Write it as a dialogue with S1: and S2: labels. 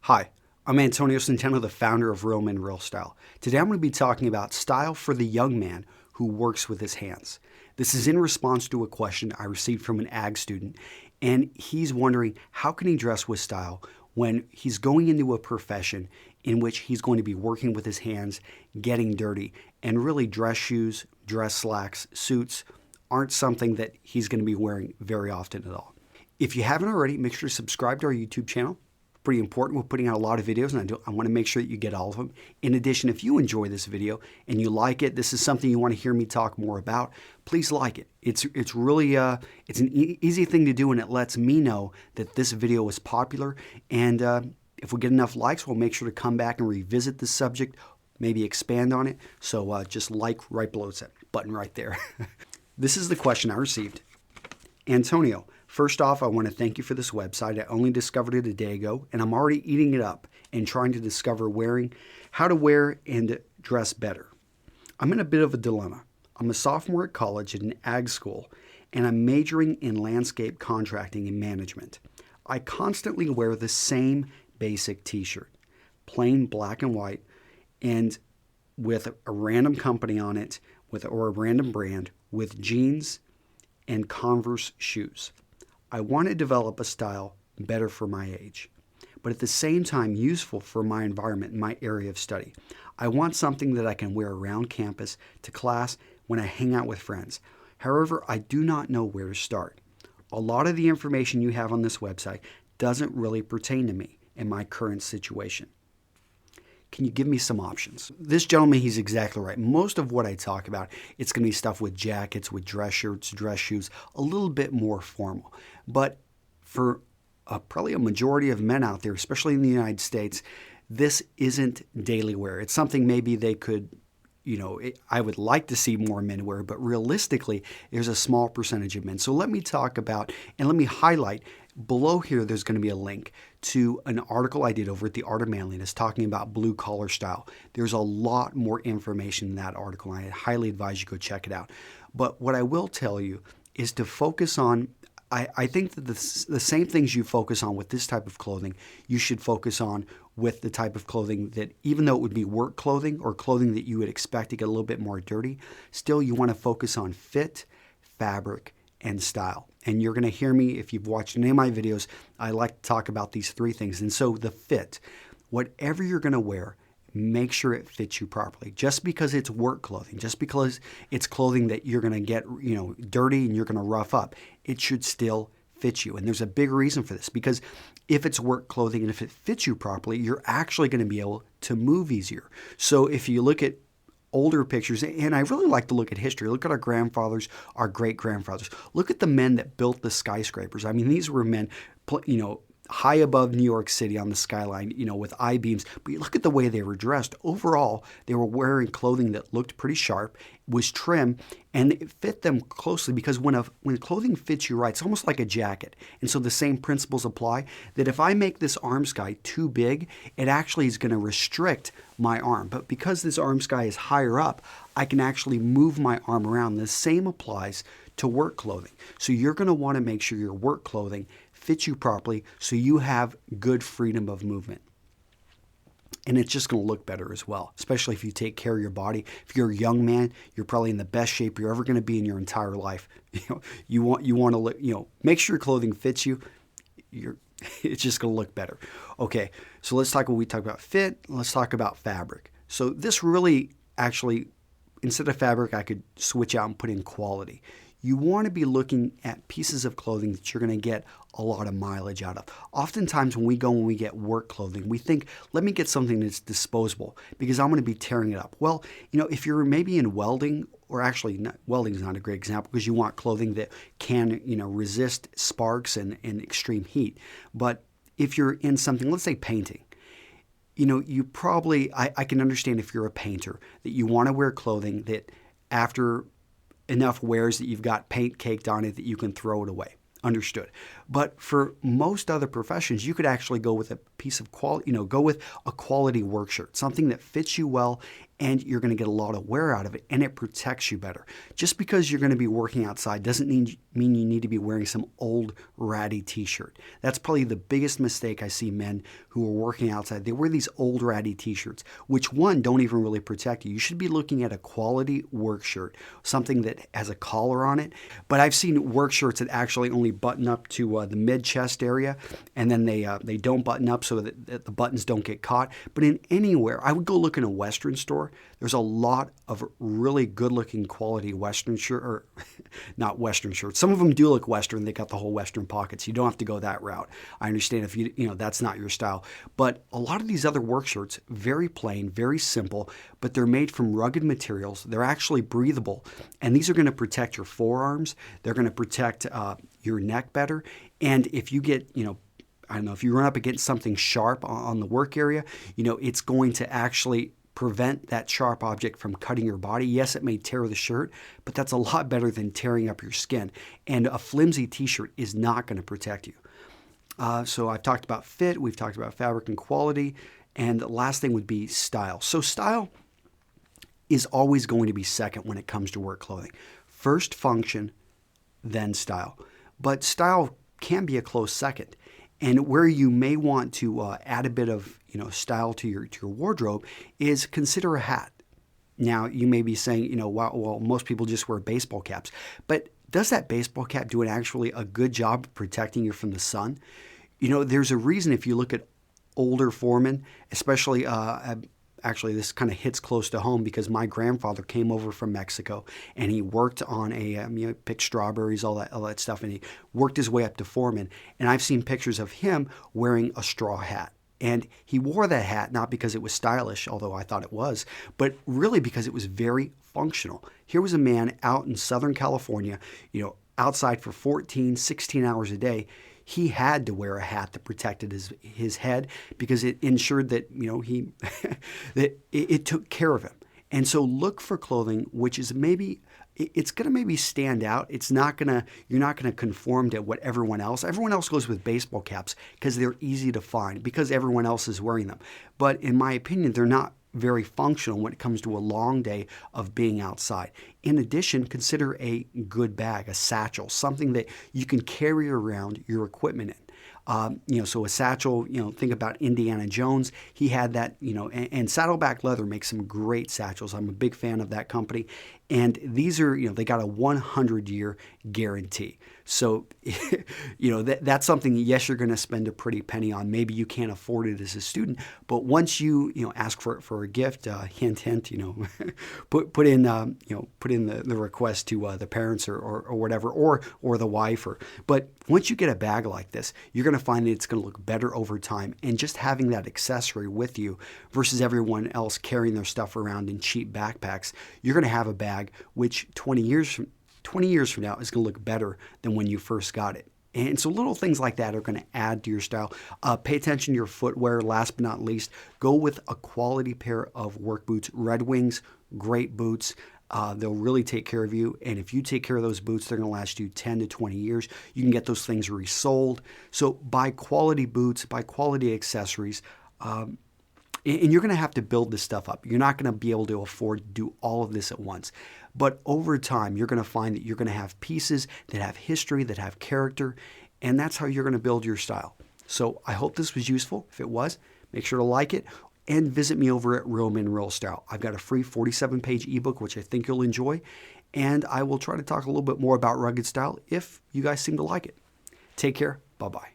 S1: Hi, I'm Antonio Centeno, the founder of Real Men Real Style. Today I'm going to be talking about style for the young man who works with his hands. This is in response to a question I received from an ag student, and he's wondering how can he dress with style when he's going into a profession in which he's going to be working with his hands, getting dirty, and really dress shoes, dress slacks, suits aren't something that he's going to be wearing very often at all. If you haven't already, make sure to subscribe to our YouTube channel. Pretty important. We're putting out a lot of videos, and I want to make sure that you get all of them. In addition, if you enjoy this video and you like it, this is something you want to hear me talk more about, please like it. It's really it's an easy thing to do, and it lets me know that this video is popular. And if we get enough likes, we'll make sure to come back and revisit this subject, maybe expand on it. So just like right below that button right there. This is the question I received. Antonio, first off, I want to thank you for this website. I only discovered it a day ago, and I'm already eating it up and trying to discover how to wear and dress better. I'm in a bit of a dilemma. I'm a sophomore at college at an ag school, and I'm majoring in landscape contracting and management. I constantly wear the same basic t-shirt, plain black and white, and with a random company on it, or a random brand, with jeans and Converse shoes. I want to develop a style better for my age, but at the same time useful for my environment and my area of study. I want something that I can wear around campus, to class, when I hang out with friends. However, I do not know where to start. A lot of the information you have on this website doesn't really pertain to me in my current situation. Can you give me some options? This gentleman, he's exactly right. Most of what I talk about, it's going to be stuff with jackets, with dress shirts, dress shoes, a little bit more formal. But for probably a majority of men out there, especially in the United States, this isn't daily wear. It's something maybe they could, I would like to see more men wear, but realistically, there's a small percentage of men. So let me talk about, and let me highlight, below here, there's going to be a link to an article I did over at The Art of Manliness talking about blue collar style. There's a lot more information in that article, and I highly advise you go check it out. But what I will tell you is to focus on, I think that the same things you focus on with this type of clothing, you should focus on with the type of clothing that, even though it would be work clothing or clothing that you would expect to get a little bit more dirty, still you want to focus on fit, fabric, and style. And you're going to hear me, if you've watched any of my videos, I like to talk about these three things. And so the fit, whatever you're going to wear, make sure it fits you properly. Just because it's work clothing, just because it's clothing that you're going to get, dirty and you're going to rough up, it should still fit you. And there's a big reason for this, because if it's work clothing and if it fits you properly, you're actually going to be able to move easier. So if you look at older pictures, and I really like to look at history. Look at our grandfathers, our great-grandfathers. Look at the men that built the skyscrapers. I mean, these were men, high above New York City on the skyline, with I-beams. But you look at the way they were dressed. Overall, they were wearing clothing that looked pretty sharp, was trim, and it fit them closely, because when clothing fits you right, it's almost like a jacket. And so the same principles apply, that if I make this arm sky too big, it actually is going to restrict my arm. But because this arm sky is higher up, I can actually move my arm around. The same applies to work clothing. So you're going to want to make sure your work clothing fits you properly so you have good freedom of movement. And it's just going to look better as well, especially if you take care of your body. If you're a young man, you're probably in the best shape you're ever going to be in your entire life. You want to look, make sure your clothing fits you. It's just going to look better. Okay, so let's talk. When we talk about fit, let's talk about fabric. So this really, actually, instead of fabric, I could switch out and put in quality. You want to be looking at pieces of clothing that you're going to get a lot of mileage out of. Oftentimes when we get work clothing, we think, let me get something that's disposable because I'm going to be tearing it up. Well, if you're maybe in welding, or actually welding is not a great example because you want clothing that can, resist sparks and extreme heat. But if you're in something, let's say painting, you probably, I can understand if you're a painter that you want to wear clothing that after enough wears that you've got paint caked on it that you can throw it away. Understood. But for most other professions, you could actually go with a piece of quality, go with a quality work shirt, something that fits you well and you're going to get a lot of wear out of it, and it protects you better. Just because you're going to be working outside doesn't mean you need to be wearing some old ratty t-shirt. That's probably the biggest mistake I see men who are working outside. They wear these old ratty t-shirts, which one, don't even really protect you. You should be looking at a quality work shirt, something that has a collar on it. But I've seen work shirts that actually only button up to the mid-chest area, and then they don't button up so that the buttons don't get caught. But in anywhere, I would go look in a Western store. There's a lot of really good-looking quality Western shirt, or not Western shirts. Some of them do look Western. They got the whole Western pockets. You don't have to go that route. I understand if you know that's not your style. But a lot of these other work shirts, very plain, very simple, but they're made from rugged materials. They're actually breathable, and these are going to protect your forearms. They're going to protect your neck better. And if you get, I don't know, if you run up against something sharp on the work area, it's going to actually prevent that sharp object from cutting your body. Yes, it may tear the shirt, but that's a lot better than tearing up your skin. And a flimsy t-shirt is not going to protect you. So I've talked about fit, we've talked about fabric and quality, and the last thing would be style. So style is always going to be second when it comes to work clothing. First function, then style. But style can be a close second. And where you may want to add a bit of style to your wardrobe is consider a hat. Now, you may be saying, well, most people just wear baseball caps. But does that baseball cap do actually a good job of protecting you from the sun? There's a reason if you look at older foremen, especially actually, this kind of hits close to home because my grandfather came over from Mexico and he worked on picked strawberries, all that stuff, and he worked his way up to foreman. And I've seen pictures of him wearing a straw hat. And he wore that hat not because it was stylish, although I thought it was, but really because it was very functional. Here was a man out in Southern California, outside for 14, 16 hours a day. He had to wear a hat that protected his head because it ensured that that it took care of him. And so look for clothing which is it's going to maybe stand out. You're not going to conform to what everyone else goes with baseball caps because they're easy to find because everyone else is wearing them. But in my opinion, they're not very functional when it comes to a long day of being outside. In addition, consider a good bag, a satchel, something that you can carry around your equipment in. So a satchel, think about Indiana Jones. He had that, and Saddleback Leather makes some great satchels. I'm a big fan of that company. And these are, they got a 100-year guarantee. So, that's something, yes, you're going to spend a pretty penny on. Maybe you can't afford it as a student, but once you, ask for a gift, hint, hint, put in the request to the parents or whatever, or the wife, but once you get a bag like this, you're going to find that it's going to look better over time. And just having that accessory with you versus everyone else carrying their stuff around in cheap backpacks, you're going to have a bag which 20 years from now is going to look better than when you first got it. And so little things like that are going to add to your style. Pay attention to your footwear. Last but not least, go with a quality pair of work boots. Red Wings, great boots. They'll really take care of you. And if you take care of those boots, they're going to last you 10 to 20 years. You can get those things resold. So buy quality boots, buy quality accessories. And you're going to have to build this stuff up. You're not going to be able to afford to do all of this at once. But over time, you're going to find that you're going to have pieces that have history, that have character, and that's how you're going to build your style. So I hope this was useful. If it was, make sure to like it and visit me over at Real Men Real Style. I've got a free 47-page ebook, which I think you'll enjoy, and I will try to talk a little bit more about rugged style if you guys seem to like it. Take care. Bye-bye.